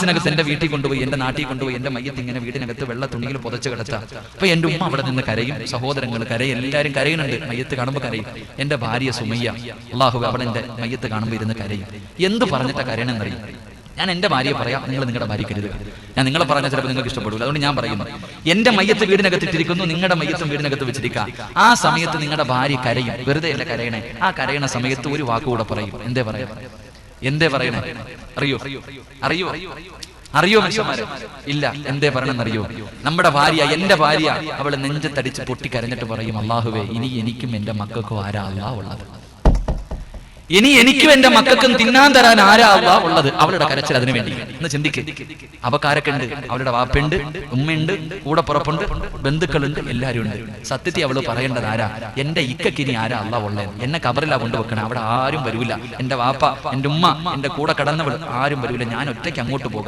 ആംബുലൻസിനകത്ത് എന്റെ വീട്ടിൽ കൊണ്ടുപോയി, എന്റെ നാട്ടിൽ കൊണ്ടുപോയി എന്റെ മയ്യത്ത് ഇങ്ങനെ വീടിനകത്ത് വെള്ള തുണിയിൽ പുതച്ച് കിടത്താം. അപ്പൊ എന്റെ ഉമ്മ അവിടെ നിന്ന് കരയും, സഹോദരങ്ങൾ കരയും, എല്ലാവരും കരയുന്നുണ്ട്. മയ്യത്ത് കാണുമ്പോൾ കരയും. എന്റെ ഭാര്യ സുമയ്യ, അള്ളാഹു അവിടെ എന്റെ മയ്യത്ത് കാണുമ്പോൾ ഇരുന്ന് കരയും. എന്ത് പറഞ്ഞിട്ടാ കരയണമെന്നറിയും? ഞാൻ എന്റെ ഭാര്യയെ പറയാം, നിങ്ങൾ നിങ്ങളുടെ ഭാര്യ കരുതുക. ഞാൻ നിങ്ങളെ പറഞ്ഞ ചിലപ്പോൾ നിങ്ങൾക്ക് ഇഷ്ടപ്പെടില്ല, അതുകൊണ്ട് ഞാൻ പറയുന്നു. എന്റെ മയ്യത്ത് വീടിനകത്ത് ഇട്ടിരിക്കുന്നു, നിങ്ങളുടെ മയ്യത്തും വീടിനകത്ത് വെച്ചിരിക്കുക. ആ സമയത്ത് നിങ്ങളുടെ ഭാര്യ കരയും. വെറുതെ അല്ല കരയണേ. ആ കരയണ സമയത്ത് ഒരു വാക്കുകൂടെ പറയും. എന്തേ പറയണേ? അറിയോ മനുഷ്യന്മാരെ? ഇല്ല. എന്തേ പറയണമെന്നറിയോ? നമ്മുടെ ഭാര്യ, എന്റെ ഭാര്യ, അവള് നെഞ്ചത്തടിച്ച് പൊട്ടി കരഞ്ഞിട്ട് പറയും, അള്ളാഹുവേ, ഇനി എനിക്കും എന്റെ മക്കൾക്കും ആരാ അല്ലാഹ് ഉള്ളത്? ഇനി എനിക്കും എന്റെ മക്കൾക്കും തിന്നാൻ തരാൻ ആരാ അല്ലാഹ് ഉള്ളത്? അവളുടെ കരച്ചിൽ അതിനു വേണ്ടി. എന്ന് ചിന്തിക്ക്. അവക്കാരൊക്കെ ഉണ്ട്, അവളുടെ വാപ്പുണ്ട്, ഉമ്മയുണ്ട്, കൂടെ പുറപ്പുണ്ട്, ബന്ധുക്കളുണ്ട്, എല്ലാവരും ഉണ്ട്. സത്യത്തിൽ അവള് പറയേണ്ടത് ആരാ? എന്റെ ഇക്കക്ക് ഇനി ആരാ അല്ലാഹ് ഉള്ളത്? എന്നെ കബറിലാ കൊണ്ടുവെക്കണം. അവിടെ ആരും വരൂല. എന്റെ വാപ്പ, എന്റെ ഉമ്മ, എന്റെ കൂടെ കടന്നവൾ ആരും വരൂല. ഞാൻ ഒറ്റയ്ക്ക് അങ്ങോട്ട് പോകാം.